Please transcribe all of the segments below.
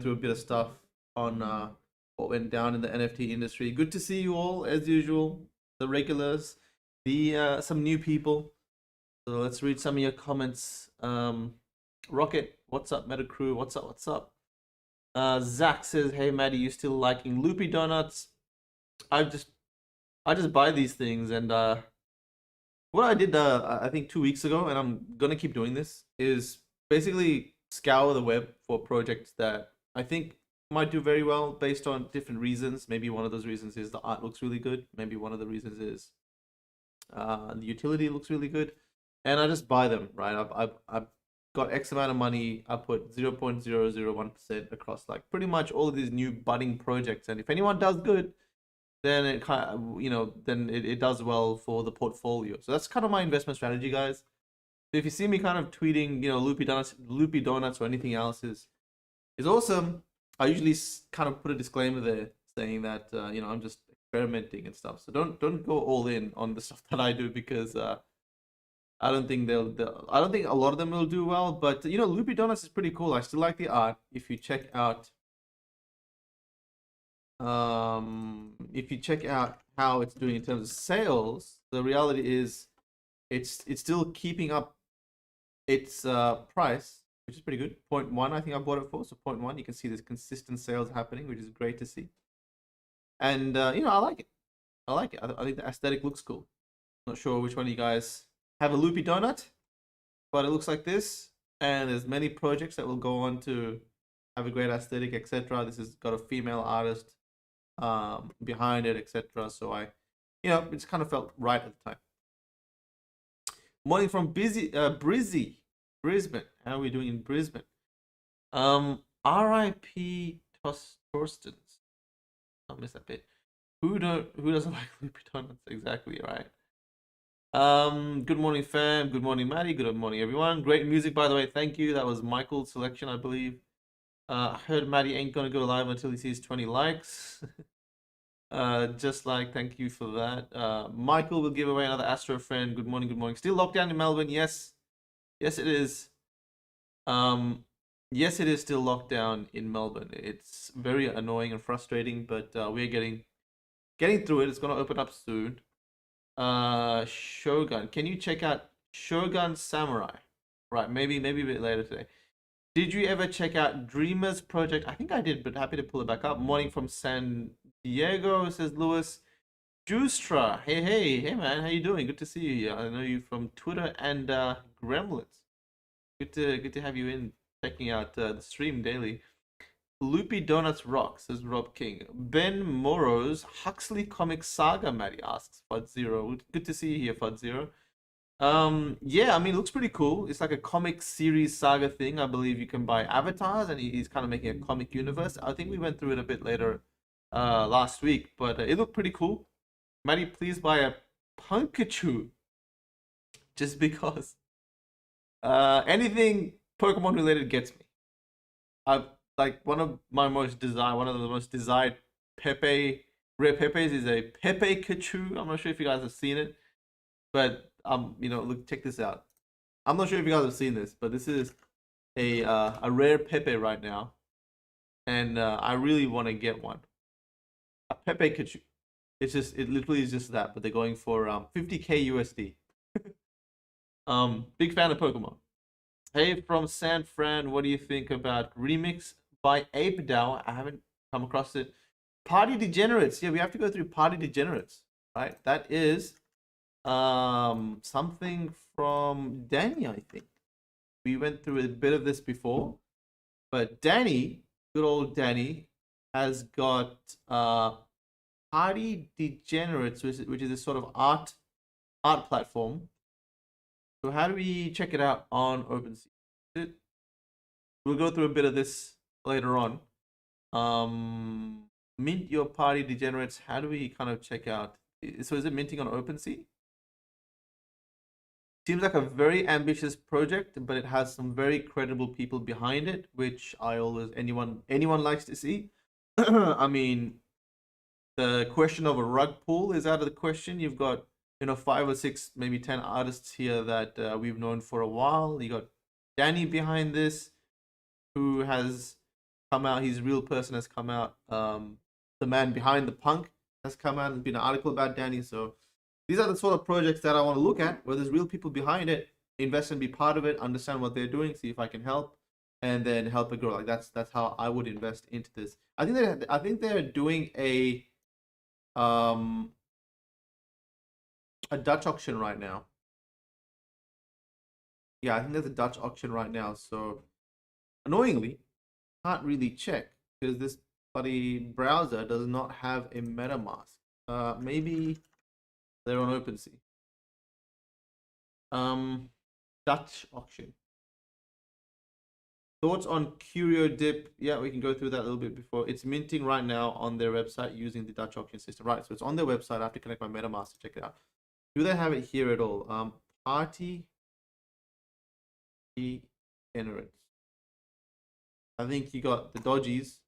through a bit of stuff on what went down in the NFT industry. Good to see you all as usual, the regulars, the some new people. So let's read some of your comments. Rocket, what's up, Meta Crew? What's up? What's up? Zach says, "Hey, Maddie, you still liking loopy donuts?" I just buy these things, and what I did I think 2 weeks ago, and I'm gonna keep doing this, is basically scour the web for projects that I think might do very well based on different reasons. Maybe one of those reasons is the art looks really good. Maybe one of the reasons is the utility looks really good, and I just buy them. Right, I've got X amount of money. I put 0.001% across like pretty much all of these new budding projects, and if anyone does good, then it kind of, then it does well for the portfolio. So that's kind of my investment strategy, guys. If you see me kind of tweeting, loopy donuts or anything else is awesome. I usually kind of put a disclaimer there saying that I'm just experimenting and stuff. So don't go all in on the stuff that I do, because I don't think I don't think a lot of them will do well. But loopy donuts is pretty cool. I still like the art. If you check out how it's doing in terms of sales, the reality is it's still keeping up its price, which is pretty good. 0.1, I think I bought it for. So 0.1, you can see there's consistent sales happening, which is great to see. And I like it. I think the aesthetic looks cool. Not sure which one of you guys have a loopy donut, but it looks like this. And there's many projects that will go on to have a great aesthetic, etc. This has got a female artist behind it, etc. So it just kind of felt right at the time. Morning from Brisbane. How are we doing in Brisbane? R.I.P. Torstens. I missed that bit. Who doesn't like loopy donuts? Exactly right. Good morning, fam. Good morning, Maddie. Good morning, everyone. Great music, by the way. Thank you. That was Michael's selection, I believe. I heard Maddie ain't gonna go live until he sees 20 likes. Just like, thank you for that. Michael will give away another Astro friend. Good morning, good morning. Still locked down in Melbourne. Yes, it is. Yes, it is still locked down in Melbourne. It's very annoying and frustrating, but we're getting through it. It's gonna open up soon. Shogun, can you check out Shogun Samurai? Right, maybe a bit later today. Did you ever check out Dreamer's project? I think I did, but happy to pull it back up. Morning from San Diego, says Lewis. Justra, hey man, how you doing? Good to see you here. I know you from Twitter and Gremlins. Good to have you in, checking out the stream daily. Loopy Donuts rock, says Rob King. Ben Morrow's Huxley Comic Saga, Maddie asks. Fud Zero. Good to see you here, Fud Zero. Yeah, I mean, it looks pretty cool. It's like a comic series saga thing. I believe you can buy avatars, and he's kind of making a comic universe. I think we went through it a bit later last week, but it looked pretty cool. Maddie, please buy a Punkachu, just because anything Pokemon related gets me. I've like one of the most desired rare Pepes is a Pepe Kachu. I'm not sure if you guys have seen it, but look, check this out. I'm not sure if you guys have seen this, but this is a rare Pepe right now, and I really want to get one. A Pepe Kachu. It literally is just that, but they're going for 50k USD. Big fan of Pokemon. Hey, from San Fran, what do you think about Remix by Ape DAO? I haven't come across it. Party Degenerates. Yeah, we have to go through Party Degenerates, right? That is something from Danny, I think. We went through a bit of this before, but Danny, good old Danny, has got Party Degenerates, which is a sort of art platform. So how do we check it out on OpenSea? We'll go through a bit of this later on. Mint your Party Degenerates. How do we kind of check out? So is it minting on OpenSea? Seems like a very ambitious project, but it has some very credible people behind it, which anyone likes to see. I mean, the question of a rug pull is out of the question. You've got 5 or 6, maybe 10 artists here that we've known for a while. You got Danny behind this, who has come out. His real person has come out. The man behind the punk has come out. There's been an article about Danny. So these are the sort of projects that I want to look at, where there's real people behind it. Invest and be part of it. Understand what they're doing. See if I can help, and then help it grow. Like that's how I would invest into this. I think they're doing a Dutch auction right now. Yeah, I think there's a Dutch auction right now. So annoyingly, can't really check because this bloody browser does not have a MetaMask. Maybe they're on OpenSea. Dutch auction. Thoughts on Curio dip? Yeah, we can go through that a little bit before. It's minting right now on their website using the Dutch auction system. Right, so it's on their website. I have to connect my MetaMask to check it out. Do they have it here at all? Party Degenerates. I think you got the dodgies.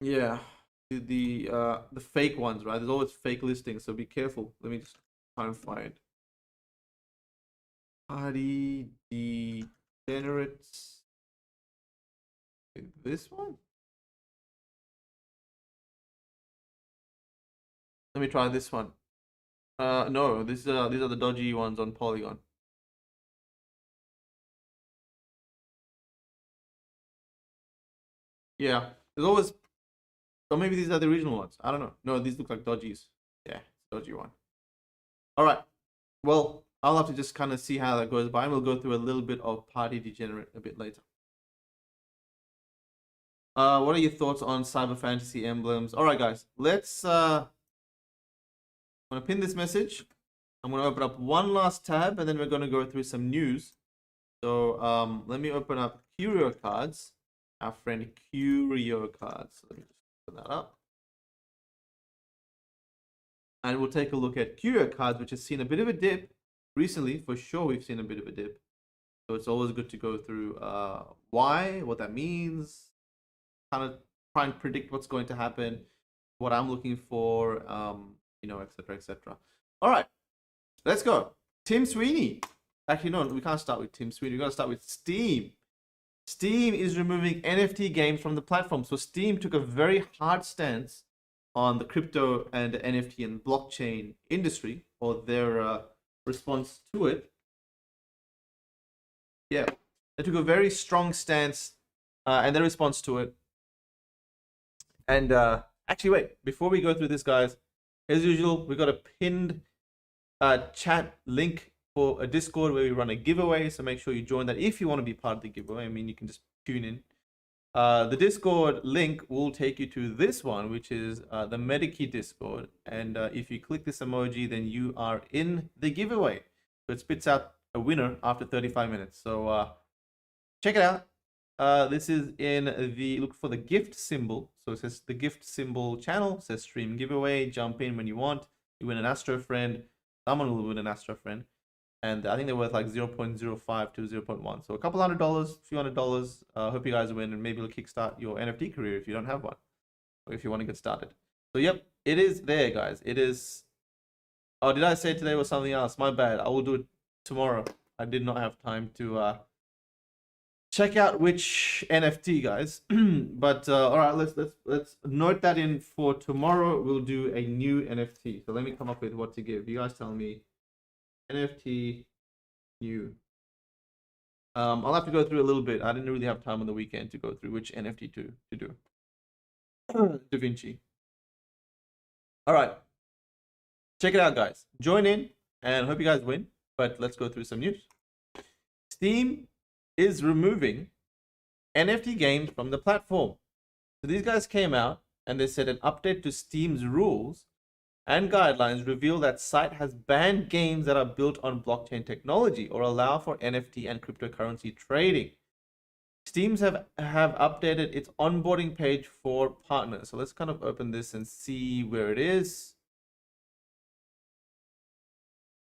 Yeah, the fake ones, right? There's always fake listings, so be careful. Let me just try and find Party Degenerates. This one? Let me try this one. No, these are the dodgy ones on Polygon. Yeah, there's always. Or maybe these are the original ones. I don't know. No, these look like dodgies. Yeah, dodgy one. All right. Well, I'll have to just kind of see how that goes by, and we'll go through a little bit of Party Degenerate a bit later. What are your thoughts on cyber fantasy emblems? All right, guys. Let's. I'm gonna pin this message. I'm gonna open up one last tab, and then we're gonna go through some news. So let me open up Curio cards. Our friend Curio cards. Let me just open that up. And we'll take a look at Curio cards, which has seen a bit of a dip recently. For sure, we've seen a bit of a dip. So it's always good to go through why, what that means, kind of try and predict what's going to happen, what I'm looking for, you know, etc., etc. All right, let's go. Tim Sweeney. Actually, no, we can't start with Tim Sweeney. We got to start with Steam. Steam is removing NFT games from the platform. So Steam took a very hard stance on the crypto and NFT and blockchain industry, or their response to it. Yeah, they took a very strong stance and their response to it. And actually, wait, before we go through this, guys, as usual, we got a pinned chat link for a Discord where we run a giveaway. So make sure you join that if you want to be part of the giveaway. I mean, you can just tune in. The Discord link will take you to this one, which is the Mediki Discord. And if you click this emoji, then you are in the giveaway. So it spits out a winner after 35 minutes. So check it out. This is in the, look for the gift symbol. So it says the gift symbol channel, it says stream giveaway. Jump in when you want. You win an Astro friend. Someone will win an Astro friend. And I think they're worth like 0.05 to 0.1. So a couple $100, a few $100. Hope you guys win, and maybe it'll kickstart your NFT career if you don't have one, or if you want to get started. So yep, it is there, guys. It is. Oh, did I say today was something else? My bad. I will do it tomorrow. I did not have time to check out which NFT, guys. But all right, let's note that in for tomorrow. We'll do a new NFT. So let me come up with what to give. You guys tell me. NFT new. I'll have to go through a little bit. I didn't really have time on the weekend to go through which NFT to do. Da Vinci. All right. Check it out, guys. Join in and hope you guys win. But let's go through some news. Steam is removing NFT games from the platform. So these guys came out and they said an update to Steam's rules and guidelines reveal that site has banned games that are built on blockchain technology or allow for NFT and cryptocurrency trading. Steam's have updated its onboarding page for partners. So let's kind of open this and see where it is.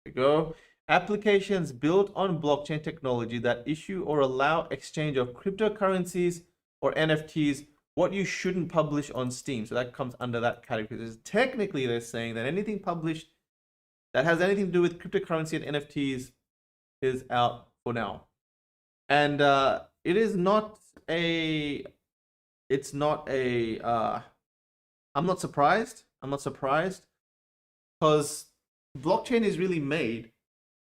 There we go. Applications built on blockchain technology that issue or allow exchange of cryptocurrencies or NFTs, what you shouldn't publish on Steam. So that comes under that category. Technically, they're saying that anything published that has anything to do with cryptocurrency and NFTs is out for now. And it is not a. It's not a. I'm not surprised. I'm not surprised because blockchain is really made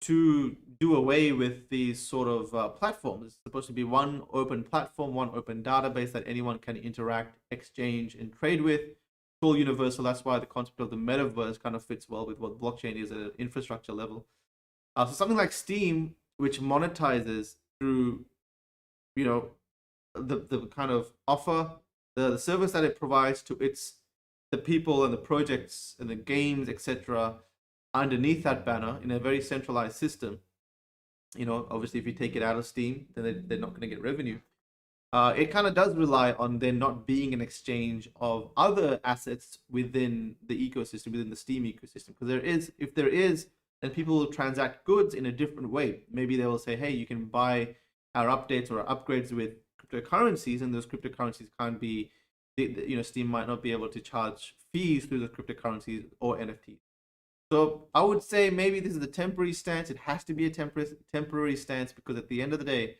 to do away with these sort of platforms. It's supposed to be one open platform, one open database that anyone can interact, exchange, and trade with. Full universal. That's why the concept of the metaverse kind of fits well with what blockchain is at an infrastructure level. So something like Steam, which monetizes through, you know, the kind of offer, the service that it provides to the people and the projects and the games, etc., underneath that banner in a very centralized system. Obviously, if you take it out of Steam, then they're not going to get revenue. It kind of does rely on there not being an exchange of other assets within the ecosystem, within the Steam ecosystem. Because if there is, then people will transact goods in a different way. Maybe they will say, hey, you can buy our updates or our upgrades with cryptocurrencies, and those cryptocurrencies can't be, Steam might not be able to charge fees through the cryptocurrencies or NFTs. So I would say maybe this is a temporary stance. It has to be a temporary stance because at the end of the day,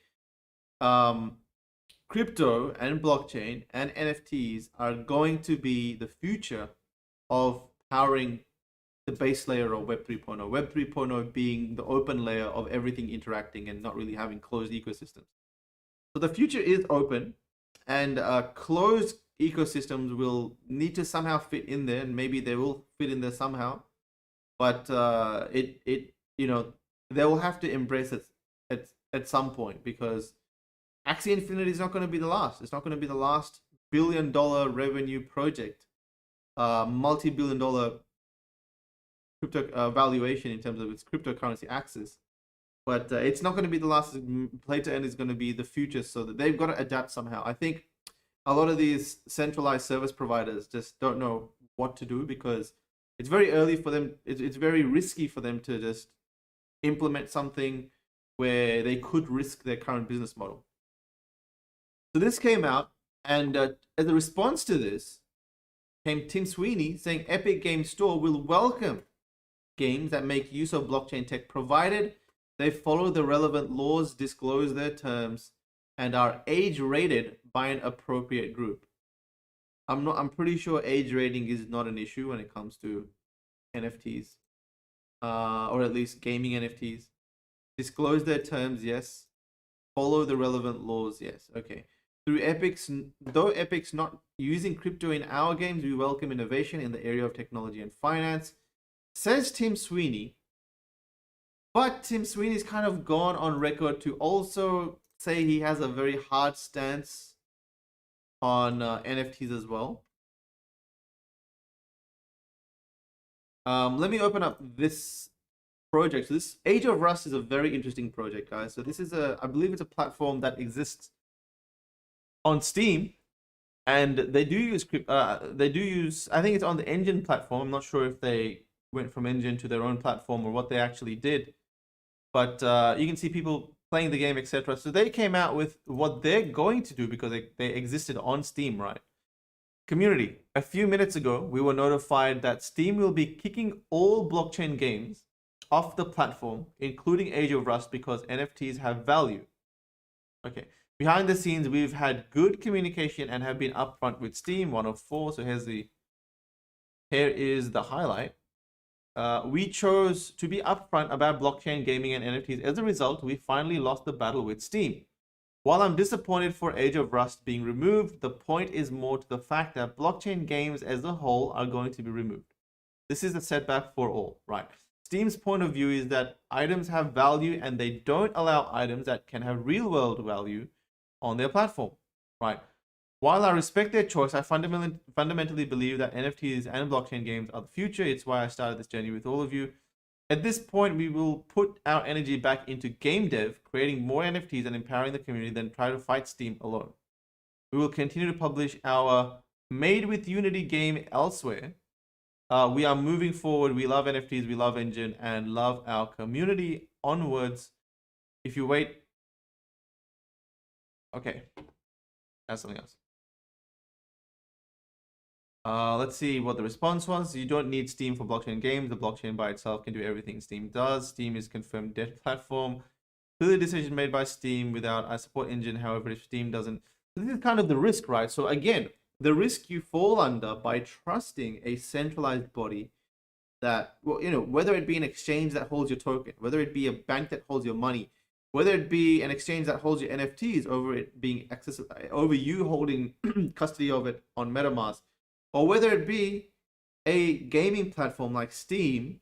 crypto and blockchain and NFTs are going to be the future of powering the base layer of Web 3.0. Web 3.0 being the open layer of everything interacting and not really having closed ecosystems. So the future is open, and closed ecosystems will need to somehow fit in there, and maybe they will fit in there somehow. But they will have to embrace it at some point, because Axie Infinity is not going to be the last. It's not going to be the last billion-dollar revenue project, multi-billion-dollar crypto valuation in terms of its cryptocurrency access. But it's not going to be the last. Play to earn is going to be the future, so that they've got to adapt somehow. I think a lot of these centralized service providers just don't know what to do, because it's very early for them. It's very risky for them to just implement something where they could risk their current business model. So this came out, and as a response to this came Tim Sweeney saying Epic Games Store will welcome games that make use of blockchain tech, provided they follow the relevant laws, disclose their terms, and are age rated by an appropriate group. I'm pretty sure age rating is not an issue when it comes to NFTs, or at least gaming NFTs. Disclose their terms, yes. Follow the relevant laws, yes. Okay. Though Epic's not using crypto in our games, we welcome innovation in the area of technology and finance, says Tim Sweeney. But Tim Sweeney's kind of gone on record to also say he has a very hard stance on NFTs as well. Let me open up this project. So this Age of Rust is a very interesting project, guys. So this is I believe it's a platform that exists on Steam, and they do use I think it's on the Engine platform. I'm not sure if they went from Engine to their own platform or what they actually did, but you can see people playing the game, etc. So they came out with what they're going to do, because they existed on Steam, right? Community. A few minutes ago, we were notified that Steam will be kicking all blockchain games off the platform, including Age of Rust, because NFTs have value. Okay. Behind the scenes, we've had good communication and have been upfront with Steam. 104. So here is the highlight. We chose to be upfront about blockchain gaming and NFTs. As a result, we finally lost the battle with Steam. While I'm disappointed for Age of Rust being removed, the point is more to the fact that blockchain games as a whole are going to be removed. This is a setback for all, right? Steam's point of view is that items have value, and they don't allow items that can have real-world value on their platform, right? While I respect their choice, I fundamentally believe that NFTs and blockchain games are the future. It's why I started this journey with all of you. At this point, we will put our energy back into game dev, creating more NFTs and empowering the community, than try to fight Steam alone. We will continue to publish our Made with Unity game elsewhere. We are moving forward. We love NFTs, we love Engine, and love our community. Onwards. If you wait. Okay. That's something else. Let's see what the response was. You don't need Steam for blockchain games. The blockchain by itself can do everything Steam does. Steam is confirmed dead platform. clearly decision made by Steam without a support engine. However, if Steam doesn't, so this is kind of the risk, right? So again, the risk you fall under by trusting a centralized body that, well, whether it be an exchange that holds your token, whether it be a bank that holds your money, whether it be an exchange that holds your NFTs over it being accessible, over you holding custody of it on MetaMask, or whether it be a gaming platform like Steam,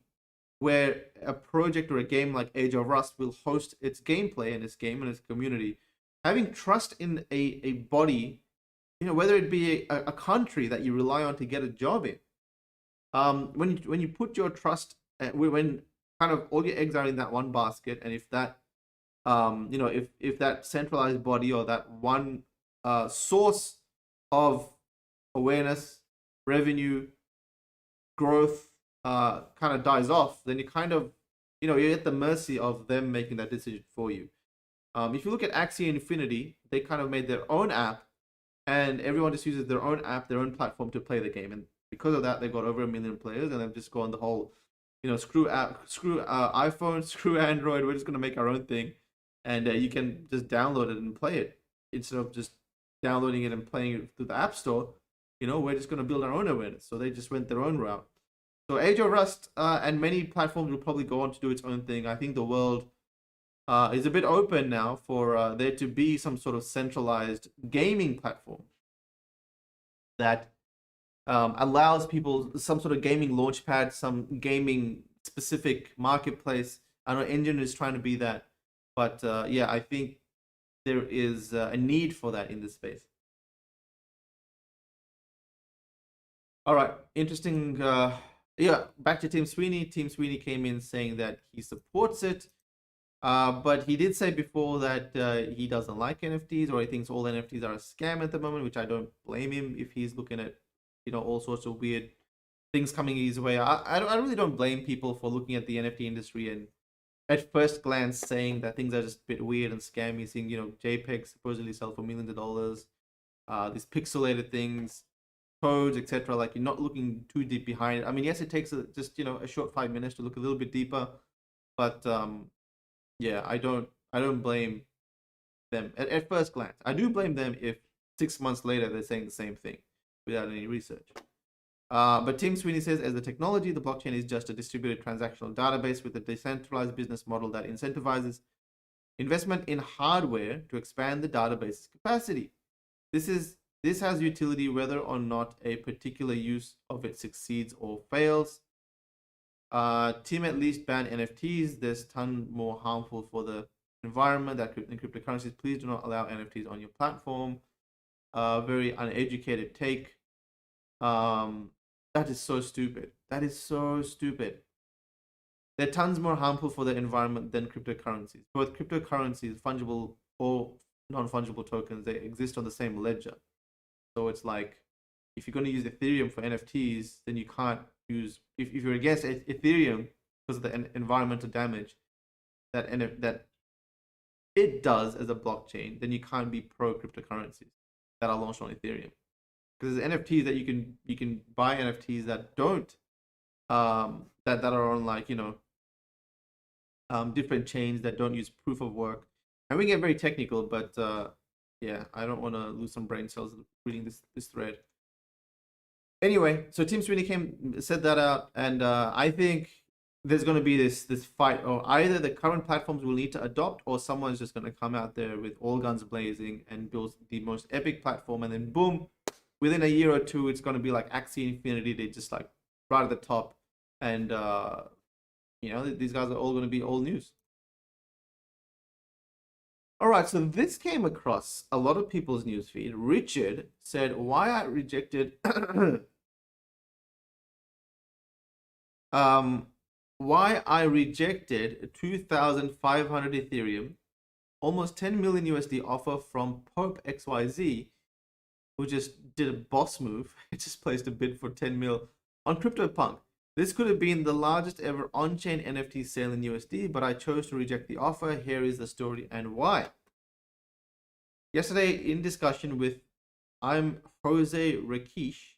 where a project or a game like Age of Rust will host its gameplay and its game and its community. Having trust in a body, whether it be a country that you rely on to get a job in, when you put your trust, when kind of all your eggs are in that one basket, and if that if that centralized body or that one source of awareness, revenue, growth kind of dies off, then you kind of you're at the mercy of them making that decision for you. If you look at Axie Infinity, they kind of made their own app, and everyone just uses their own app, their own platform to play the game, and because of that, they've got over 1 million players, and they've just gone the whole, screw iPhone, screw Android. We're just gonna make our own thing, and you can just download it and play it instead of just downloading it and playing it through the App Store. We're just gonna build our own awareness. So they just went their own route. So Age of Rust and many platforms will probably go on to do its own thing. I think the world is a bit open now for there to be some sort of centralized gaming platform that allows people some sort of gaming launchpad, some gaming specific marketplace. I know Engine is trying to be that, but yeah, I think there is a need for that in this space. All right, interesting. Yeah, back to Tim Sweeney. Tim Sweeney came in saying that he supports it, but he did say before that he doesn't like NFTs, or he thinks all NFTs are a scam at the moment, which I don't blame him if he's looking at all sorts of weird things coming his way. I really don't blame people for looking at the NFT industry and at first glance saying that things are just a bit weird and scammy, seeing JPEGs supposedly sell for millions of dollars, these pixelated things, codes, etc. Like, you're not looking too deep behind it. I mean, yes, it takes just a short 5 minutes to look a little bit deeper, but yeah, I don't blame them at first glance. I do blame them if 6 months later they're saying the same thing without any research. But Tim Sweeney says, as the technology, the blockchain is just a distributed transactional database with a decentralized business model that incentivizes investment in hardware to expand the database's capacity. This has utility whether or not a particular use of it succeeds or fails. Tim at least ban NFTs. There's ton more harmful for the environment than cryptocurrencies. Please do not allow NFTs on your platform. Very uneducated take. That is so stupid. That is so stupid. They're tons more harmful for the environment than cryptocurrencies. Both cryptocurrencies, fungible or non-fungible tokens, they exist on the same ledger. So it's like, if you're going to use Ethereum for NFTs, then you can't use, if you're against Ethereum because of the environmental damage that it does as a blockchain, then you can't be pro cryptocurrencies that are launched on Ethereum. Because there's NFTs that you can buy NFTs that don't that are on, like, different chains that don't use proof of work. And we get very technical, but yeah, I don't want to lose some brain cells reading this thread. Anyway, so Tim Sweeney said that out, and I think there's going to be this fight, or either the current platforms will need to adopt, or someone's just going to come out there with all guns blazing and build the most epic platform, and then boom, within a year or two, it's going to be like Axie Infinity. They just, like, right at the top, and these guys are all going to be old news. All right, so this came across a lot of people's newsfeed. Richard said, "Why I rejected, why I rejected 2,500 Ethereum, almost 10 million USD offer from Pope XYZ, who just did a boss move. It just placed a bid for 10 mil on CryptoPunk. This could have been the largest ever on-chain NFT sale in USD, but I chose to reject the offer. Here is the story and why. Yesterday, in discussion with Jose Rakish,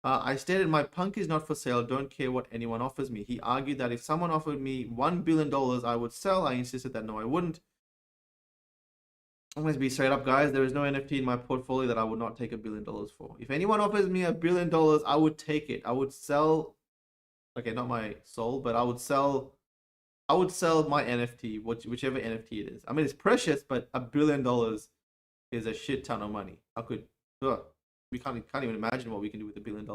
I stated my punk is not for sale, don't care what anyone offers me. He argued that if someone offered me $1 billion, I would sell. I insisted that no, I wouldn't. I'm going to be straight up, guys. There is no NFT in my portfolio that I would not take $1 billion for. If anyone offers me $1 billion, I would take it. I would sell, okay, not my soul, but I would sell my NFT, whichever NFT it is. I mean, it's precious, but $1 billion is a shit ton of money. We can't even imagine what we can do with $1 billion.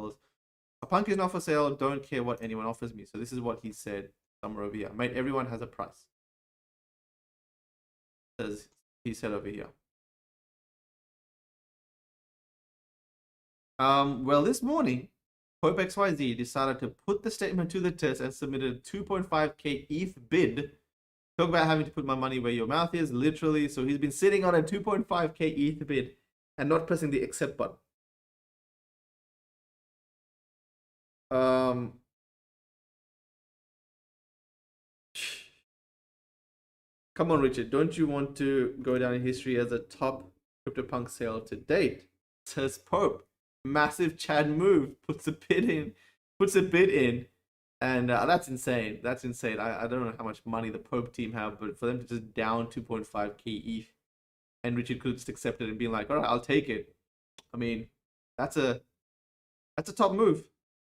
A punk is not for sale. Don't care what anyone offers me. So this is what he said somewhere over here. Mate, everyone has a price. As he said over here. Well, this morning, Pope XYZ decided to put the statement to the test and submitted a 2.5k ETH bid. Talk about having to put my money where your mouth is, literally. So he's been sitting on a 2.5k ETH bid and not pressing the accept button. Come on, Richard. Don't you want to go down in history as a top CryptoPunk sale to date? Says Pope. Massive Chad move. Puts a bid in. And that's insane. That's insane. I don't know how much money the Pope team have, but for them to just down 2.5k ETH and Richard could just accept it and be like, all right, I'll take it. I mean, that's a top move.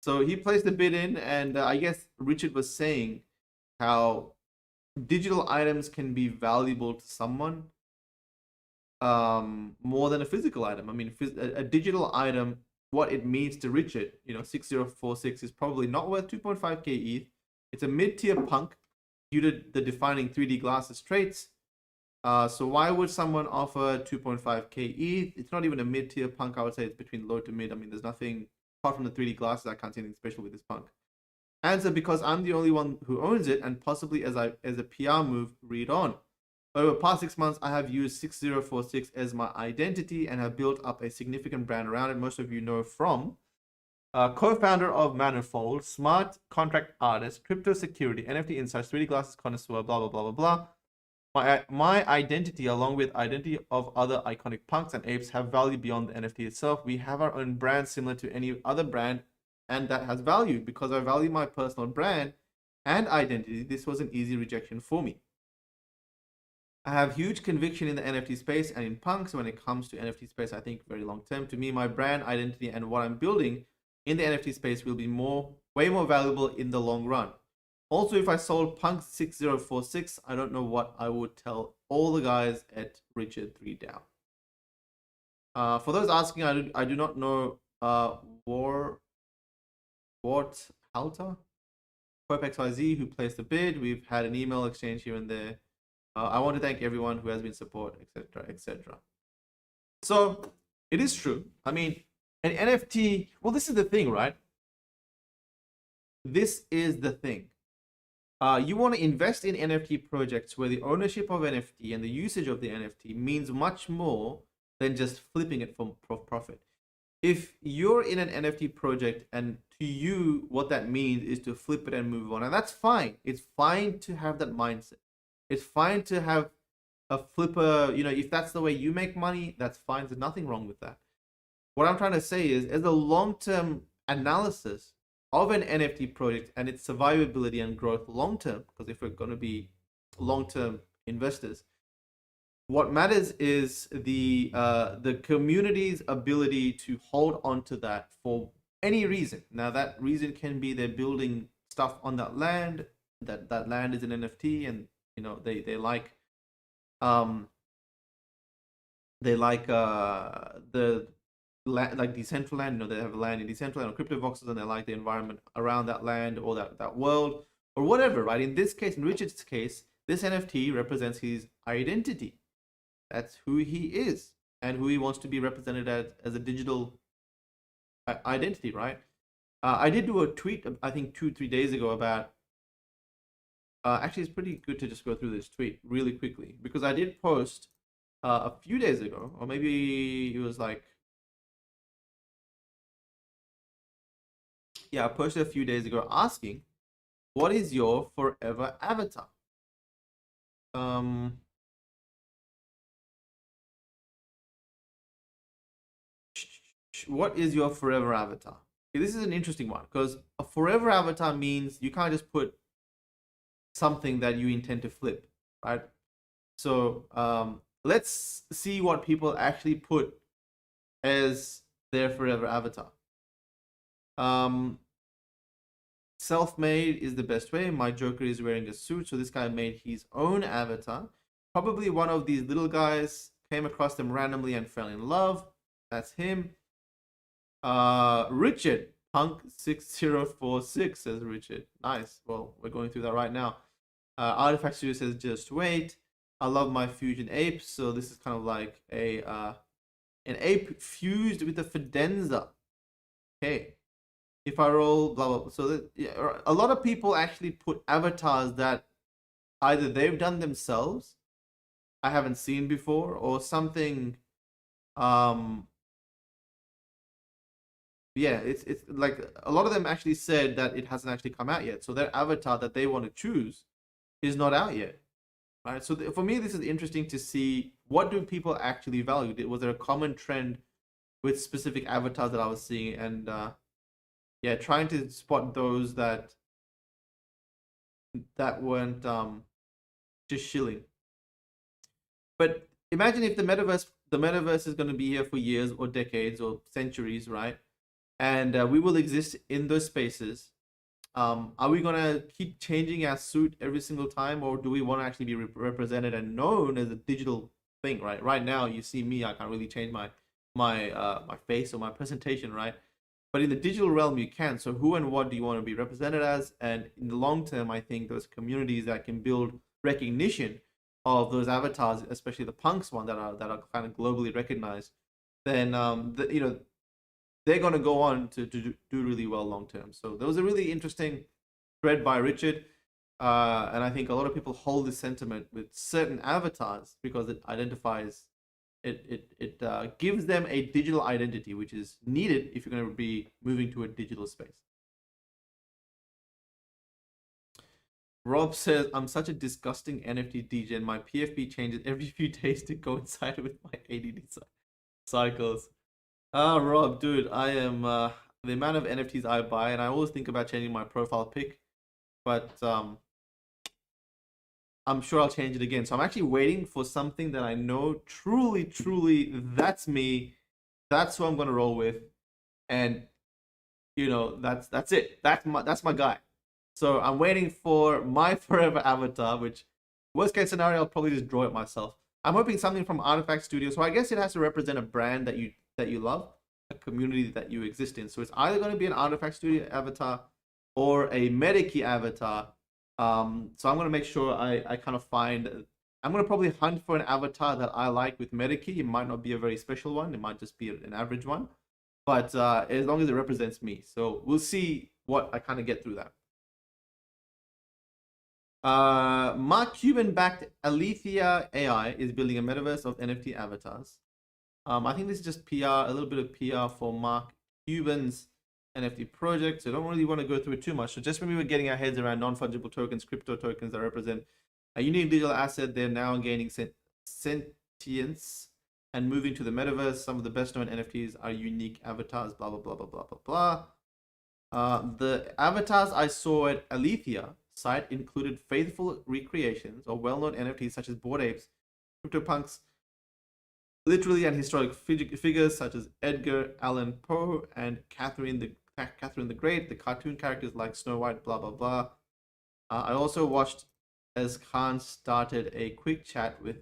So he placed the bid in, and I guess Richard was saying how digital items can be valuable to someone more than a physical item. I mean, a digital item, what it means to Richard, 6046 is probably not worth 2.5k ETH. It's a mid-tier punk due to the defining 3D glasses traits. So why would someone offer 2.5k ETH? It's not even a mid-tier punk. I would say it's between low to mid. I mean, there's nothing apart from the 3D glasses. I can't see anything special with this punk. Answer: because I'm the only one who owns it, and possibly as a PR move. Read on. Over the past 6 months, I have used 6046 as my identity and have built up a significant brand around it. Most of you know from co-founder of Manifold, smart contract artist, crypto security, NFT insights, 3D glasses connoisseur, blah blah blah blah blah. My identity, along with identity of other iconic punks and apes, have value beyond the NFT itself. We have our own brand similar to any other brand, and that has value. Because I value my personal brand and identity, this was an easy rejection for me. I have huge conviction in the NFT space and in punks. When it comes to NFT space, I think very long term. To me, my brand identity and what I'm building in the NFT space will be way more valuable in the long run. Also, if I sold Punk 6046, I don't know what I would tell all the guys at Richard 3 Down. For those asking, I do not know Wart Halter, Pope XYZ, who placed the bid. We've had an email exchange here and there. I want to thank everyone who has been support, etc., etc. So it is true. I mean, an NFT. Well, this is the thing, right? This is the thing. You want to invest in NFT projects where the ownership of NFT and the usage of the NFT means much more than just flipping it for profit. If you're in an NFT project and to you what that means is to flip it and move on, and that's fine. It's fine to have that mindset. It's fine to have a flipper, if that's the way you make money, that's fine. There's nothing wrong with that. What I'm trying to say is, as a long-term analysis of an NFT project and its survivability and growth long-term, because if we're going to be long-term investors, what matters is the community's ability to hold on to that for any reason. Now, that reason can be they're building stuff on that land, that land is an NFT, and they like the like Decentraland. They have land in Decentraland or CryptoVoxels, and they like the environment around that land or that world or whatever, right? In this case, in Richard's case, this NFT represents his identity. That's who he is and who he wants to be represented as a digital identity, right? I did do a tweet, I think 2-3 days ago about. Actually, it's pretty good to just go through this tweet really quickly, because I did post a few days ago, or maybe it was like, I posted a few days ago asking, what is your forever avatar? What is your forever avatar? this is an interesting one because a forever avatar means you can't just put something that you intend to flip, right? So let's see what people actually put as their forever avatar. Um, Self-made is the best way. My Joker is wearing a suit, so this guy made his own avatar. Probably one of these little guys came across them randomly and fell in love. That's him. Richard Punk 6046 says Richard. Nice. Well, we're going through that right now. Artifact Studio says just wait. I love my fusion ape. So this is kind of like a an ape fused with a Fidenza. Okay. If I roll, blah blah. So that, yeah, a lot of people actually put avatars that either they've done themselves, I haven't seen before, or something. Um, yeah, it's like a lot of them actually said that it hasn't actually come out yet. So their avatar that they want to choose is not out yet. Right. So for me, this is interesting to see what do people actually value. Was there a common trend with specific avatars that I was seeing, and yeah, trying to spot those that weren't just shilling. But imagine if the metaverse is going to be here for years or decades or centuries, right? And we will exist in those spaces. Are we gonna keep changing our suit every single time, or do we want to actually be represented and known as a digital thing? Right now, you see me, I can't really change my face or my presentation, right? But in the digital realm, you can. So who and what do you want to be represented as? And in the long term, I think those communities that can build recognition of those avatars, especially the punks one that are kind of globally recognized, then they're going to go on to do really well long term. So there was a really interesting thread by Richard. And I think a lot of people hold this sentiment with certain avatars because it identifies, it gives them a digital identity, which is needed if you're going to be moving to a digital space. Rob says, I'm such a disgusting NFT DJ, and my PFP changes every few days to coincide with my ADD cycles. Ah, Rob, dude, I am the amount of NFTs I buy, and I always think about changing my profile pic, but I'm sure I'll change it again. So I'm actually waiting for something that I know truly, truly, that's me. That's who I'm gonna roll with, and that's it. That's my guy. So I'm waiting for my forever avatar, which worst case scenario, I'll probably just draw it myself. I'm hoping something from Artifact Studio. So I guess it has to represent a brand that you love, a community that you exist in. So it's either going to be an Artifact Studio avatar or a Mediki avatar. So I'm going to make sure I kind of find. I'm going to probably hunt for an avatar that I like with Mediki. It might not be a very special one. It might just be an average one. But as long as it represents me. So we'll see what I kind of get through that. Mark Cuban-backed Alethea AI is building a metaverse of NFT avatars. I think this is just PR, a little bit of PR for Mark Cuban's NFT project. So I don't really want to go through it too much. So just when we were getting our heads around non-fungible tokens, crypto tokens that represent a unique digital asset, they're now gaining sentience and moving to the metaverse. Some of the best known NFTs are unique avatars, blah, blah, blah, blah, blah, blah, blah. The avatars I saw at Alethea site included faithful recreations of well-known NFTs such as Bored Apes, CryptoPunks, literally and historic figures such as Edgar Allan Poe and Catherine the Great, the cartoon characters like Snow White, blah blah blah. I also watched as Khan started a quick chat with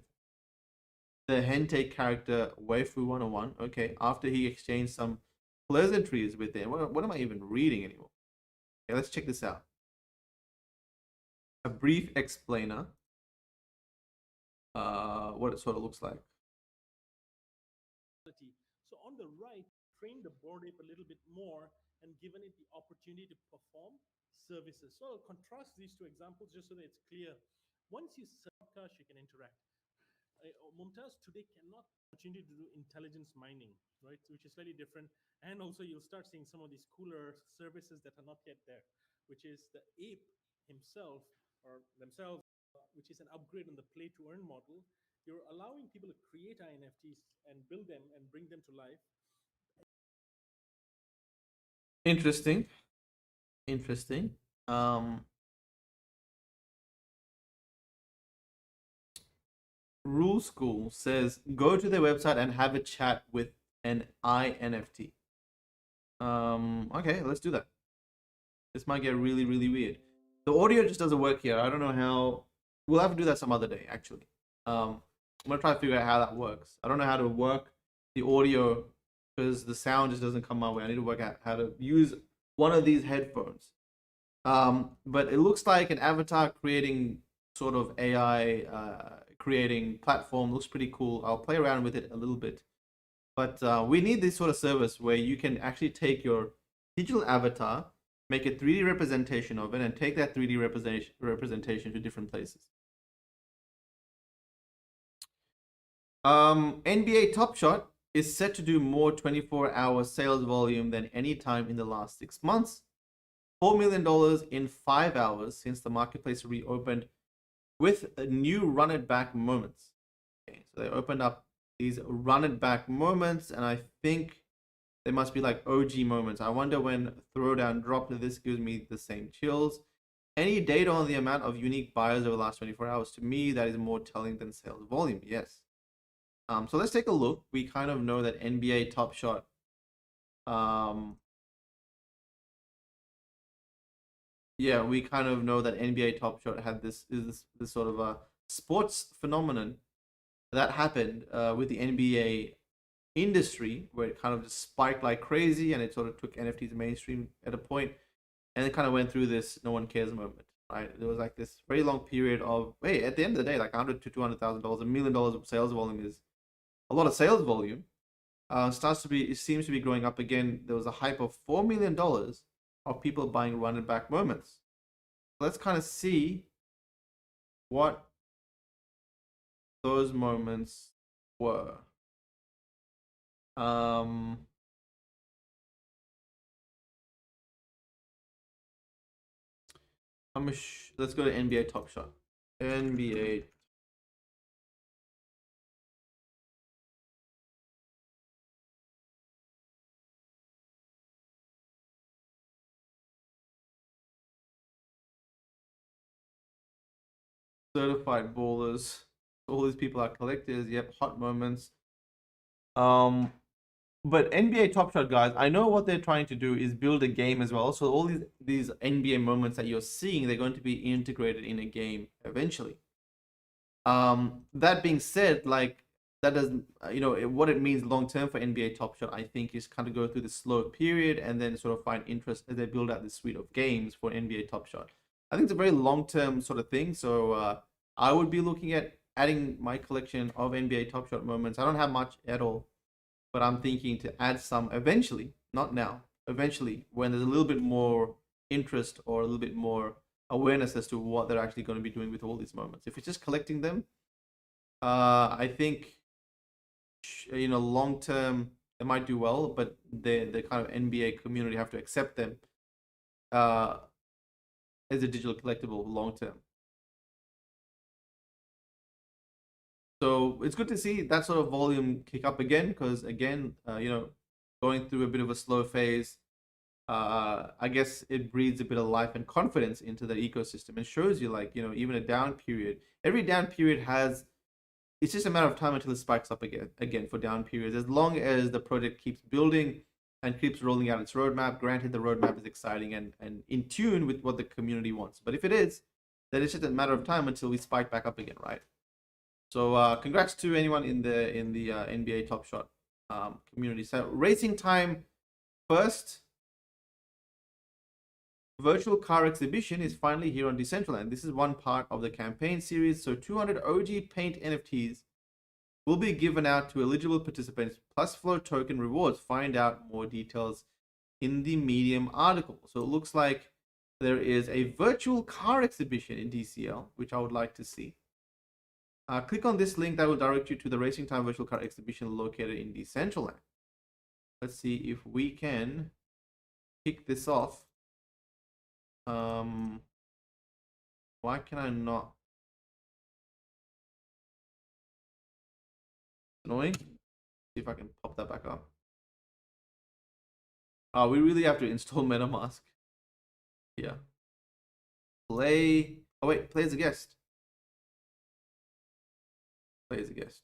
the hentai character Waifu 101. Okay, after he exchanged some pleasantries with them. What am I even reading anymore? Okay, let's check this out. A brief explainer. What it sort of looks like. So on the right, train the board ape a little bit more and given it the opportunity to perform services. So I'll contrast these two examples just so that it's clear. Once you podcast, you can interact. Mumtaz today cannot continue to do intelligence mining, right? Which is slightly different. And also you'll start seeing some of these cooler services that are not yet there, which is the ape himself or themselves, which is an upgrade on the play to earn model. You're allowing people to create INFTs and build them and bring them to life Interesting. Interesting. Rule School says go to their website and have a chat with an INFT. Okay, let's do that. This might get really, really weird. The audio just doesn't work here. I don't know how. We'll have to do that some other day, actually. I'm gonna try to figure out how that works. I don't know how to work the audio because the sound just doesn't come my way. I need to work out how to use one of these headphones. But it looks like an avatar creating sort of AI creating platform looks pretty cool. I'll play around with it a little bit. But we need this sort of service where you can actually take your digital avatar, make a 3D representation of it, and take that 3D representation to different places. NBA Top Shot is set to do more 24-hour sales volume than any time in the last 6 months. $4 million in 5 hours since the marketplace reopened with new run it back moments. Okay, so they opened up these run it back moments, and I think they must be like OG moments. I wonder when Throwdown dropped, this gives me the same chills. Any data on the amount of unique buyers over the last 24 hours? To me, that is more telling than sales volume. Yes. So let's take a look. We kind of know that NBA Top Shot. Yeah, we kind of know that NBA Top Shot had this sort of a sports phenomenon that happened with the NBA industry, where it kind of just spiked like crazy, and it sort of took NFTs mainstream at a point, and it kind of went through this no one cares moment. Right, there was like this very long period of wait. At the end of the day, like $100,000 to $200,000, $1 million of sales volume is a lot of sales volume. It seems to be growing up again. There was a hype of $4 million of people buying run and back moments. Let's kind of see what those moments were. Let's go to NBA Top Shot. NBA certified ballers. All these people are collectors. Yep, hot moments. But NBA Top Shot guys, I know what they're trying to do is build a game as well. So all these NBA moments that you're seeing, they're going to be integrated in a game eventually. That being said, like that doesn't, what it means long term for NBA Top Shot, I think, is kind of go through the slow period and then sort of find interest as they build out this suite of games for NBA Top Shot. I think it's a very long term sort of thing. So I would be looking at adding my collection of NBA Top Shot moments. I don't have much at all, but I'm thinking to add some eventually, not now, eventually, when there's a little bit more interest or a little bit more awareness as to what they're actually going to be doing with all these moments. If it's just collecting them, I think long term they might do well, but the kind of NBA community have to accept them as a digital collectible long term. So it's good to see that sort of volume kick up again, because again, going through a bit of a slow phase, I guess it breathes a bit of life and confidence into the ecosystem and shows you, like, even a down period, every down period has, it's just a matter of time until it spikes up again for down periods, as long as the project keeps building and keeps rolling out its roadmap. Granted, the roadmap is exciting and in tune with what the community wants, but if it is, then it's just a matter of time until we spike back up again, right? So congrats to anyone in the NBA Top Shot community. So racing time first. Virtual car exhibition is finally here on Decentraland. This is one part of the campaign series. So 200 OG Paint NFTs will be given out to eligible participants, plus flow token rewards. Find out more details in the Medium article. So it looks like there is a virtual car exhibition in DCL, which I would like to see. Click on this link that will direct you to the Racing Time virtual car exhibition located in Decentraland. Let's see if we can kick this off. Why can I not? Annoying. See if I can pop that back up. We really have to install MetaMask. Yeah. Play. Oh wait, play as a guest. Play as a guest.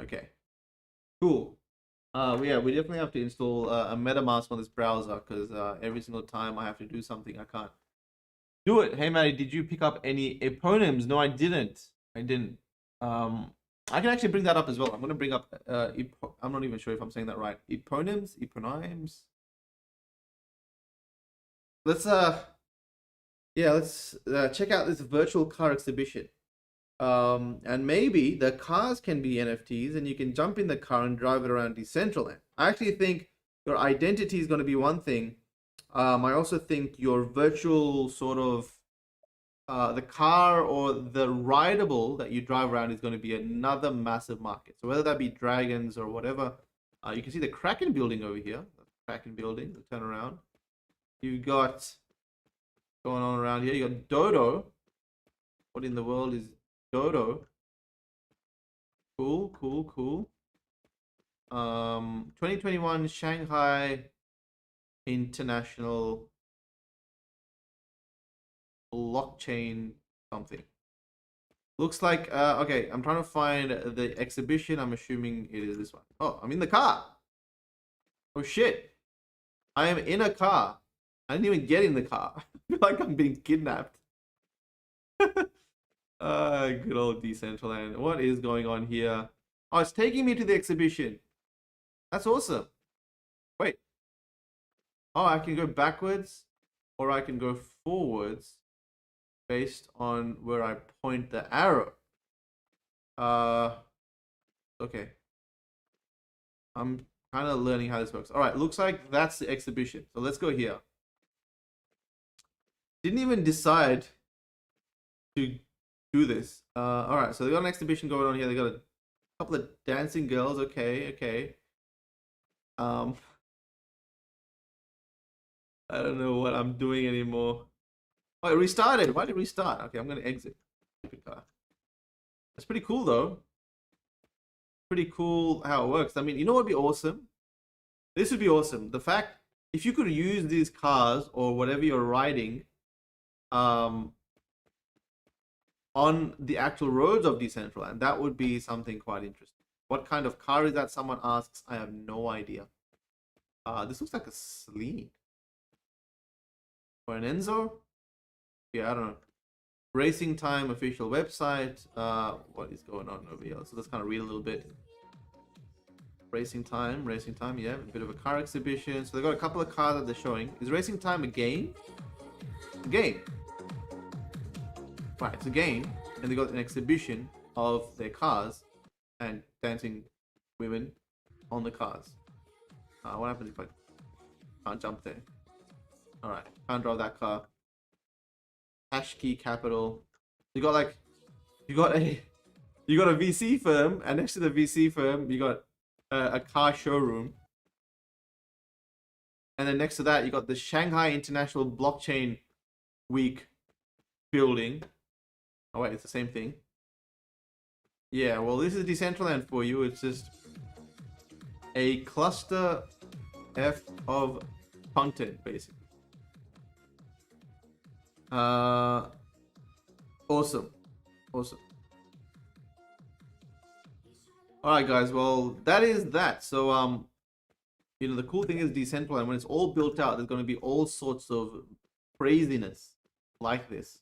Okay. Cool. Yeah, we definitely have to install a MetaMask on this browser because every single time I have to do something, I can't do it. Hey, Maddie, did you pick up any eponyms? No, I didn't. I didn't. I can actually bring that up as well. I'm gonna bring up. I'm not even sure if I'm saying that right. Eponyms. Let's yeah, let's check out this virtual car exhibition. And maybe the cars can be NFTs, and you can jump in the car and drive it around Decentraland. I actually think your identity is going to be one thing. I also think your virtual sort of the car or the rideable that you drive around is going to be another massive market. So whether that be dragons or whatever, you can see the Kraken building over here. The Kraken building. Turn around. You got going on around here. You got Dodo. What in the world is Dodo? Cool. 2021 Shanghai International Blockchain something. Looks like okay, I'm trying to find the exhibition. I'm assuming it is this one. Oh, I'm in the car. Oh shit. I am in a car. I didn't even get in the car. I feel like I'm being kidnapped. Good old Decentraland. What is going on here? Oh, it's taking me to the exhibition. That's awesome. Wait. Oh, I can go backwards or I can go forwards based on where I point the arrow. Okay. I'm kind of learning how this works. All right, looks like that's the exhibition. So let's go here. Didn't even decide to do this. All right, so they got an exhibition going on here. They got a couple of dancing girls. Okay. I don't know what I'm doing anymore. Oh, it restarted. Why did it restart? Okay, I'm gonna exit. That's pretty cool though. Pretty cool how it works. I mean, you know what would be awesome? This would be awesome. The fact if you could use these cars or whatever you're riding, on the actual roads of Decentraland, that would be something quite interesting. What kind of car is that? Someone asks. I have no idea. This looks like a Sleek. Or an Enzo? Yeah, I don't know. Racing Time official website. What is going on over here? So let's kind of read a little bit. Racing Time, yeah, a bit of a car exhibition. So they got a couple of cars that they're showing. Is Racing Time a game? A game. Right, it's a game, and they got an exhibition of their cars and dancing women on the cars. What happens if I can't jump there? All right, can't drive that car. Hash key capital. You got a VC firm, and next to the VC firm, you got a car showroom, and then next to that, you got the Shanghai International Blockchain Week building. Oh wait, it's the same thing. Yeah, well, this is Decentraland for you. It's just a cluster F of content, basically. Awesome. All right, guys. Well, that is that. So, you know, the cool thing is Decentraland. When it's all built out, there's going to be all sorts of craziness like this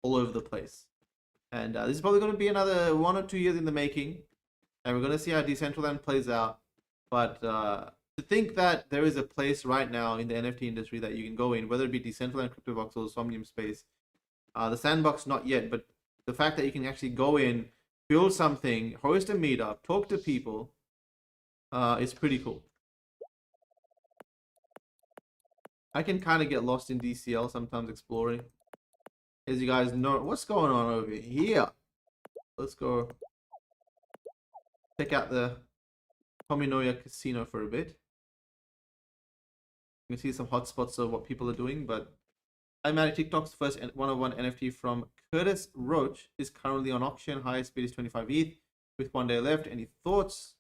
all over the place. And this is probably going to be another 1 or 2 years in the making, and we're going to see how Decentraland plays out. But to think that there is a place right now in the NFT industry that you can go in, whether it be Decentraland, CryptoVox, or Somnium Space, the sandbox not yet, but the fact that you can actually go in, build something, host a meetup, talk to people, is pretty cool. I can kind of get lost in DCL sometimes exploring. As you guys know, what's going on over here? Let's go check out the Tominoya Casino for a bit. You can see some hotspots of what people are doing, but I'm at TikTok's first 101 NFT from Curtis Roach is currently on auction. Highest bid is 25 ETH with 1 day left. Any thoughts?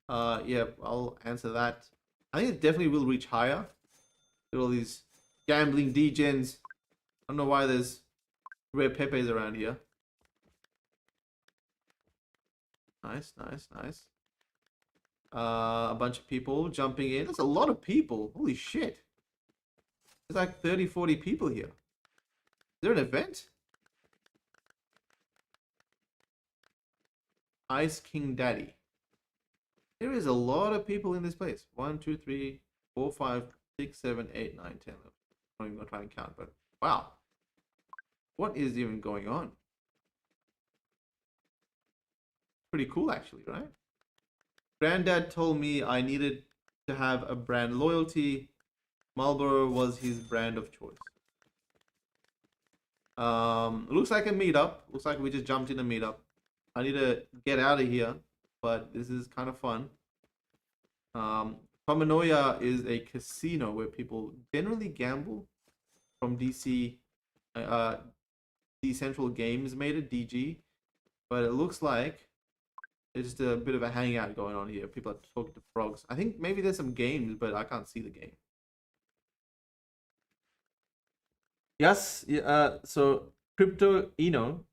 Yeah, I'll answer that. I think it definitely will reach higher. Look at all these gambling degens. I don't know why there's rare pepes around here. Nice, nice, nice. A bunch of people jumping in. There's a lot of people. Holy shit. There's like 30, 40 people here. Is there an event? Ice King Daddy. There is a lot of people in this place. 1, 2, 3, 4, 5, 6, 7, 8, 9, 10. I'm not even gonna try and count, but wow. What is even going on? Pretty cool actually, right? Granddad told me I needed to have a brand loyalty. Marlboro was his brand of choice. Looks like a meetup. Looks like we just jumped in a meetup. I need to get out of here, but this is kind of fun. Promenoia is a casino where people generally gamble. From DC, Decentral Games made it, DG, but it looks like there's just a bit of a hangout going on here. People are talking to frogs. I think maybe there's some games, but I can't see the game. Yes, so Crypto Eno.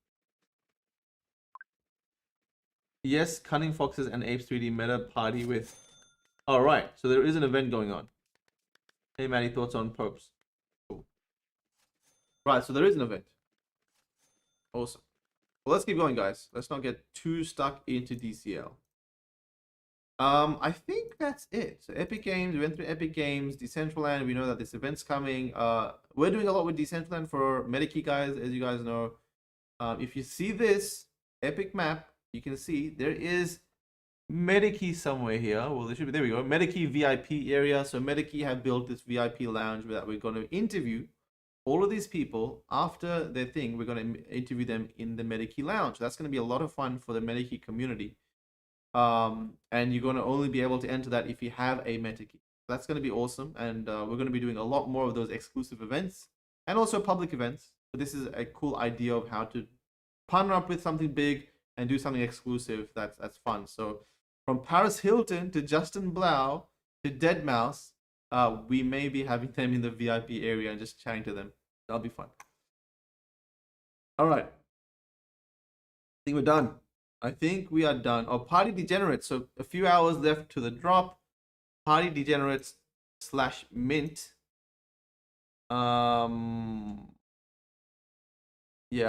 Yes, Cunning Foxes and Apes 3D meta party with. All right, so there is an event going on. Hey, Maddie, thoughts on Popes? Cool. Right, so there is an event. Awesome. Well, let's keep going, guys. Let's not get too stuck into DCL. I think that's it. So Epic Games, we went through Epic Games, Decentraland. We know that this event's coming. We're doing a lot with Decentraland for Mediki, guys, as you guys know. If you see this Epic map, you can see there is Mediki somewhere here. Well, there should be. There we go. Mediki VIP area. So Mediki have built this VIP lounge that we're going to interview all of these people after their thing. We're going to interview them in the Mediki lounge. That's going to be a lot of fun for the Mediki community. And you're going to only be able to enter that if you have a Mediki. That's going to be awesome. And we're going to be doing a lot more of those exclusive events and also public events. But this is a cool idea of how to partner up with something big and do something exclusive. That's fun. So from Paris Hilton to Justin Blau to Deadmau5, we may be having them in the VIP area and just chatting to them. That'll be fun. All right. I think we're done. I think we are done. Oh, Party Degenerates. So a few hours left to the drop. Party Degenerates / mint. Yeah,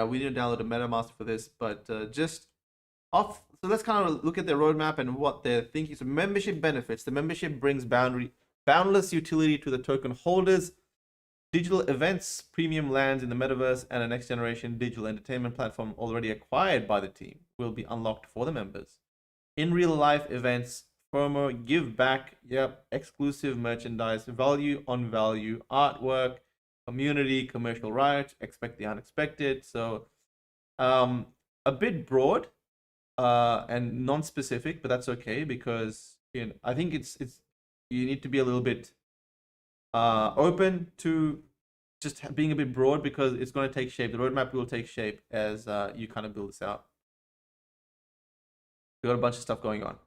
we need to download a MetaMask for this, but just off. So let's kind of look at their roadmap and what they're thinking. So membership benefits. The membership brings boundless utility to the token holders. Digital events, premium lands in the metaverse, and a next generation digital entertainment platform already acquired by the team will be unlocked for the members. In real life events, FOMO, give back, yep, exclusive merchandise, value on value, artwork, community, commercial rights, expect the unexpected. So a bit broad and non-specific, but that's okay because I think it's you need to be a little bit open to just being a bit broad because it's going to take shape. The roadmap will take shape as you kind of build this out. We got a bunch of stuff going on.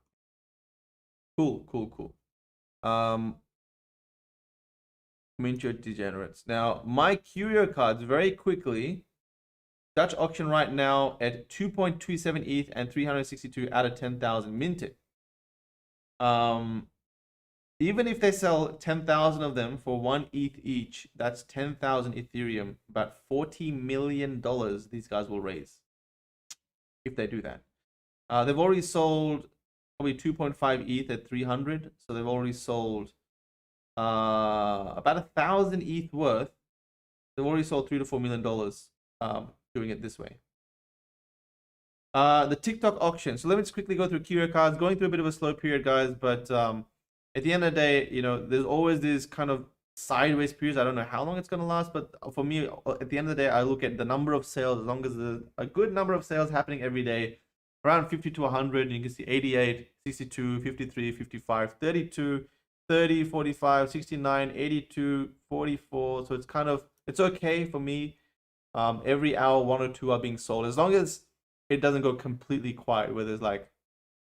Cool. Mint your Degenerates. Now, my curio cards very quickly. Dutch auction right now at 2.27 ETH and 362 out of 10,000 minted. Even if they sell 10,000 of them for 1 ETH each, that's 10,000 Ethereum, about $40 million these guys will raise if they do that. They've already sold probably 2.5 ETH at 300, so they've already sold about 1,000 ETH worth. They've already sold $3 to $4 million doing it this way. The TikTok auction. So let me just quickly go through curio cards. Going through a bit of a slow period, guys, but at the end of the day, there's always this kind of sideways periods. I don't know how long it's going to last, but for me, at the end of the day, I look at the number of sales. As long as there's a good number of sales happening every day, around 50 to 100, you can see 88, 62, 53, 55, 32, 30, 45, 69, 82, 44. So it's okay for me. Every hour, 1 or 2 are being sold. As long as it doesn't go completely quiet, where there's like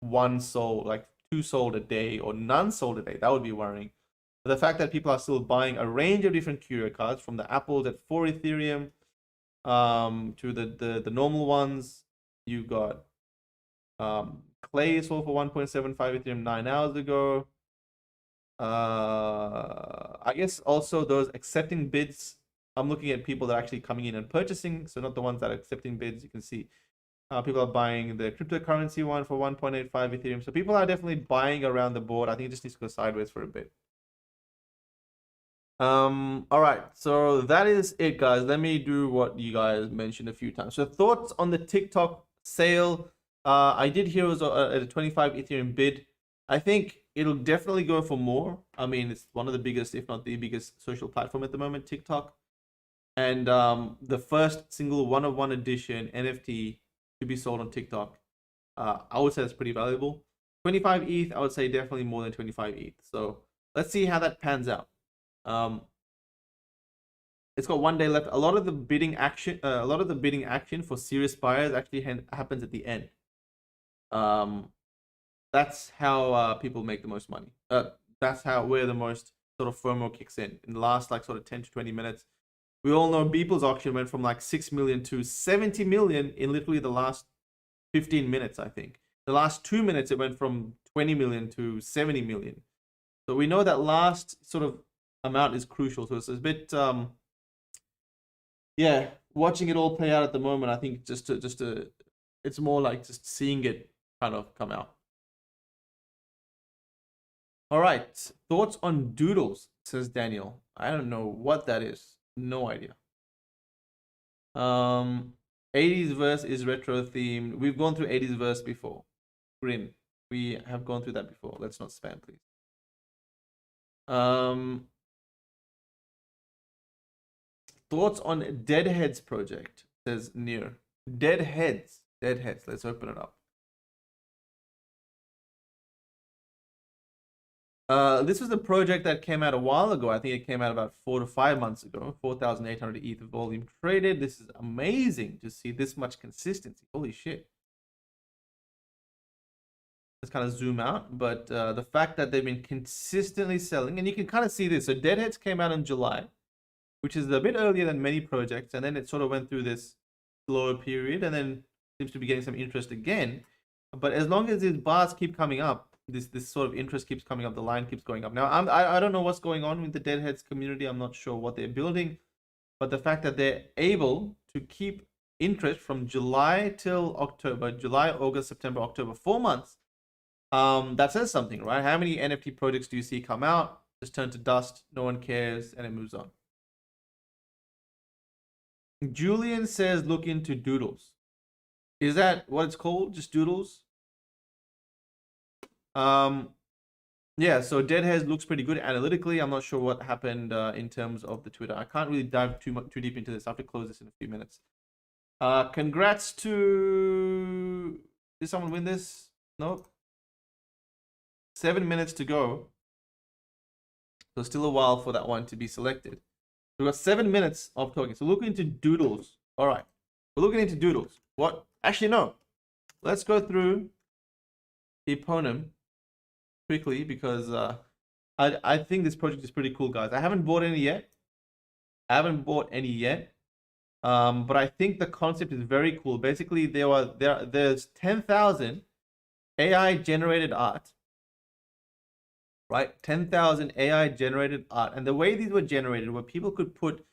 1 sold, like 2 sold a day or none sold a day, that would be worrying. But the fact that people are still buying a range of different curio cards, from the apples at 4 Ethereum to the normal ones. You got Clay sold for 1.75 Ethereum 9 hours ago. I guess also those accepting bids. I'm looking at people that are actually coming in and purchasing, so not the ones that are accepting bids. You can see people are buying the cryptocurrency one for 1.85 Ethereum. So people are definitely buying around the board. I think it just needs to go sideways for a bit. All right, so that is it, guys. Let me do what you guys mentioned a few times. So thoughts on the TikTok sale. I did hear it was at a 25 Ethereum bid. I think it'll definitely go for more. I mean, it's one of the biggest, if not the biggest, social platform at the moment, TikTok. And the first single one-of-one edition NFT to be sold on TikTok, I would say that's pretty valuable. 25 ETH, I would say definitely more than 25 ETH. So let's see how that pans out. It's got 1 day left. A lot of the bidding action for serious buyers actually happens at the end. That's how people make the most money. That's where the most sort of FOMO kicks in the last like sort of 10 to 20 minutes. We all know Beeple's auction went from like 6 million to 70 million in literally the last 15 minutes, I think. The last 2 minutes, it went from 20 million to 70 million. So we know that last sort of amount is crucial. So it's a bit, yeah, watching it all play out at the moment. I think it's more like just seeing it kind of come out. All right, thoughts on Doodles, says Daniel. I don't know what that is. No idea. 80s verse is retro themed. We've gone through 80s verse before. Grin. We have gone through that before. Let's not spam, please. Thoughts on Deadheads project, says Near. Deadheads. Let's open it up. This was a project that came out a while ago. I think it came out about 4 to 5 months ago. 4,800 ETH volume traded. This is amazing to see this much consistency. Holy shit. Let's kind of zoom out. But the fact that they've been consistently selling, and you can kind of see this. So Deadheads came out in July, which is a bit earlier than many projects. And then it sort of went through this slower period and then seems to be getting some interest again. But as long as these bars keep coming up, this sort of interest keeps coming up, the line keeps going up. Now, I don't know what's going on with the Deadheads community. I'm not sure what they're building, but the fact that they're able to keep interest from July till October, July, August, September, October, 4 months, that says something, right? How many NFT projects do you see come out, just turn to dust, no one cares, and it moves on? Julian says, look into Doodles. Is that what it's called? Just Doodles? Yeah, so Deadheads looks pretty good analytically. I'm not sure what happened in terms of the Twitter. I can't really dive too deep into this. I have to close this in a few minutes. Congrats to... Did someone win this? Nope. 7 minutes to go. So still a while for that one to be selected. We've got 7 minutes of talking. So look into Doodles. All right. We're looking into Doodles. What? Actually, no. Let's go through Eponym quickly because I think this project is pretty cool, guys. I haven't bought any yet. But I think the concept is very cool. Basically, there's 10,000 AI generated art, right? 10,000 AI generated art, and the way these were generated, where people could put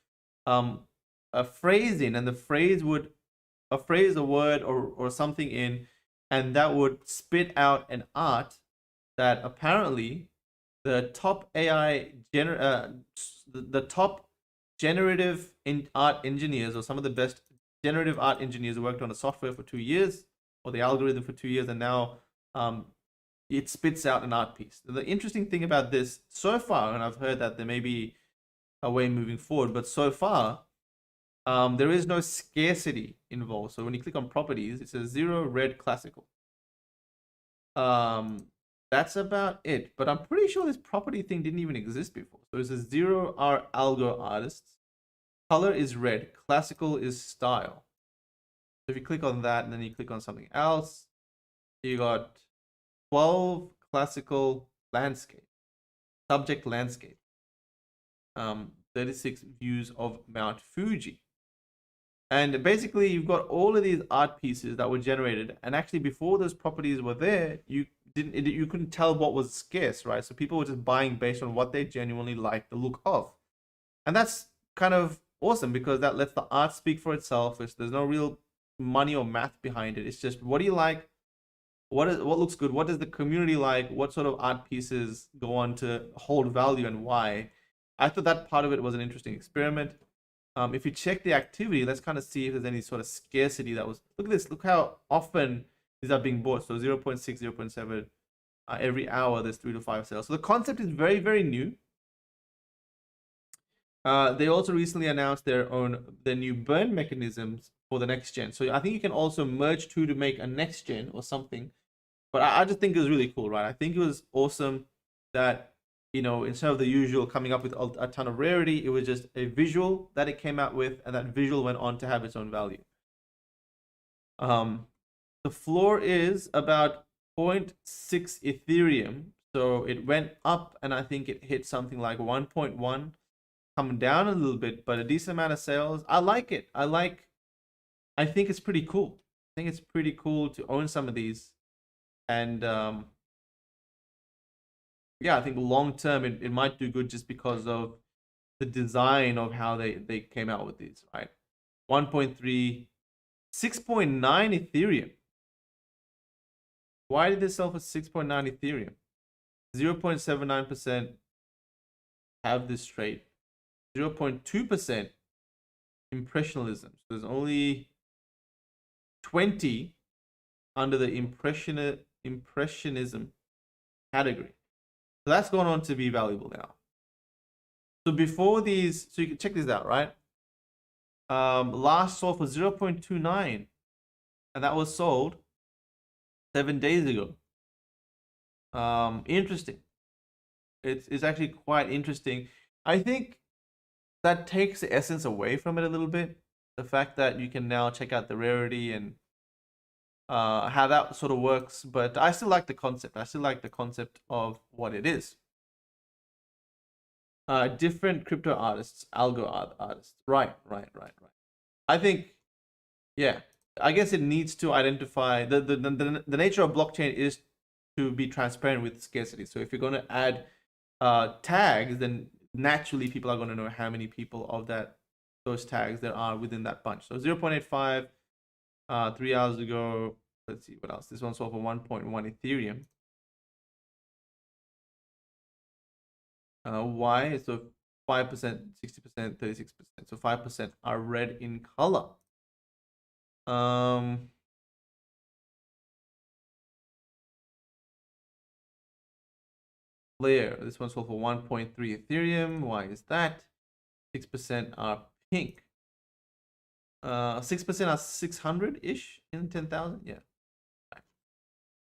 a phrase in, and the phrase would a word or something in, and that would spit out an art that apparently the top top generative art engineers, or some of the best generative art engineers, worked on the software for 2 years, or the algorithm for 2 years, and now it spits out an art piece. The interesting thing about this so far, and I've heard that there may be a way moving forward, but so far there is no scarcity involved. So when you click on properties, it says 0 red classical. That's about it. But I'm pretty sure this property thing didn't even exist before. So it says 0 are algo artists. Color is red. Classical is style. So if you click on that and then you click on something else, you got 12 classical landscape. Subject landscape. 36 views of Mount Fuji. And basically, you've got all of these art pieces that were generated, and actually, before those properties were there, you couldn't tell what was scarce, right? So people were just buying based on what they genuinely liked the look of, and that's kind of awesome because that lets the art speak for itself. There's no real money or math behind it. It's just what do you like, what looks good, what does the community like, what sort of art pieces go on to hold value, and why. I thought that part of it was an interesting experiment. If you check the activity, let's kind of see if there's any sort of scarcity that was. Look at this. Look how often these are being bought. So 0.6, 0.7. Every hour, there's 3 to 5 sales. So the concept is very, very new. They also recently announced their new burn mechanisms for the next gen. So I think you can also merge two to make a next gen or something. But I just think it was really cool, right? I think it was awesome that, you know, instead of the usual coming up with a ton of rarity, it was just a visual that it came out with, and that visual went on to have its own value. The floor is about 0.6 Ethereum. So it went up, and I think it hit something like 1.1, coming down a little bit, but a decent amount of sales. I like it. I think it's pretty cool. I think it's pretty cool to own some of these. And yeah, I think long term it might do good just because of the design of how they came out with these, right? 1.3, 6.9 Ethereum. Why did they sell for 6.9 Ethereum? 0.79% have this trait. 0.2% Impressionalism. So there's only 20 under the Impressionism category. So that's gone on to be valuable now. So before these, so you can check this out, right? Last sold for 0.29, and that was sold 7 days ago. Interesting. It's actually quite interesting. I think that takes the essence away from it a little bit. The fact that you can now check out the rarity and how that sort of works, but I still like the concept. I still like the concept of what it is. Different crypto artists, algo artists. Right. I think, yeah, I guess it needs to identify the nature of blockchain is to be transparent with scarcity. So if you're going to add tags, then naturally people are going to know how many people of those tags there are within that bunch. So 0.85, 3 hours ago. Let's see what else. This one sold for 1.1 Ethereum. Why? So 5%, 60%, 36%. So 5% are red in color. Layer. This one sold for 1.3 Ethereum. Why is that? 6% are pink. 6% are 600-ish in 10,000. Yeah.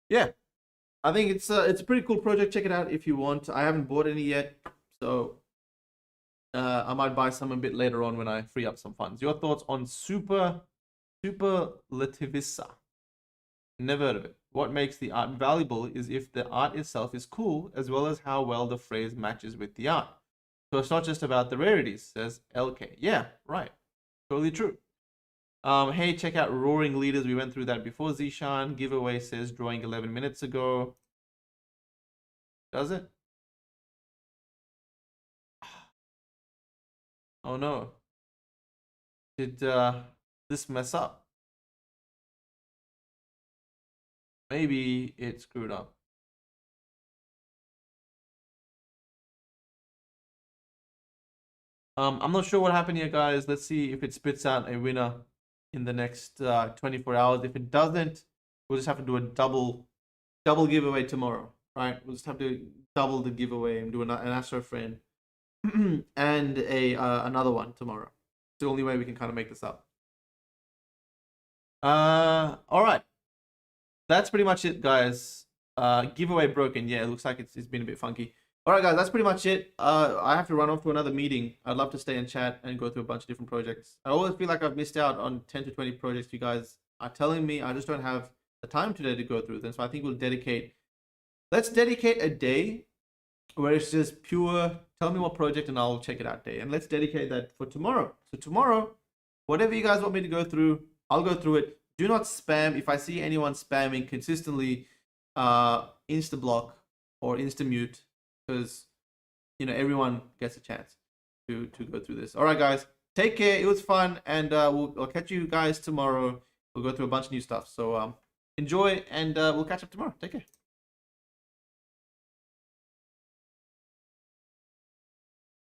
Yeah. I think it's a pretty cool project. Check it out if you want. I haven't bought any yet, so I might buy some a bit later on when I free up some funds. Your thoughts on Superlativissa? Never heard of it. What makes the art valuable is if the art itself is cool, as well as how well the phrase matches with the art. So it's not just about the rarities, says LK. Yeah, right. Totally true. Hey, check out Roaring Leaders. We went through that before. Zishan giveaway says drawing 11 minutes ago. Does it? Oh no. Did this mess up? Maybe it screwed up. I'm not sure what happened here, guys. Let's see if it spits out a winner in the next 24 hours. If it doesn't, we'll just have to do a double giveaway tomorrow, right? We'll just have to double the giveaway and do an Astro Friend and another one tomorrow. It's the only way we can kind of make this up. All right. That's pretty much it, guys. Giveaway broken. Yeah, it looks like it's been a bit funky. All right, guys, that's pretty much it. I have to run off to another meeting. I'd love to stay and chat and go through a bunch of different projects. I always feel like I've missed out on 10 to 20 projects you guys are telling me. I just don't have the time today to go through them. So I think let's dedicate a day where it's just pure, tell me what project and I'll check it out day. And let's dedicate that for tomorrow. So tomorrow, whatever you guys want me to go through, I'll go through it. Do not spam. If I see anyone spamming consistently, insta block or insta mute, because everyone gets a chance to go through this. All right, guys, take care. It was fun, and I'll catch you guys tomorrow. We'll go through a bunch of new stuff. So enjoy, and we'll catch up tomorrow. Take care.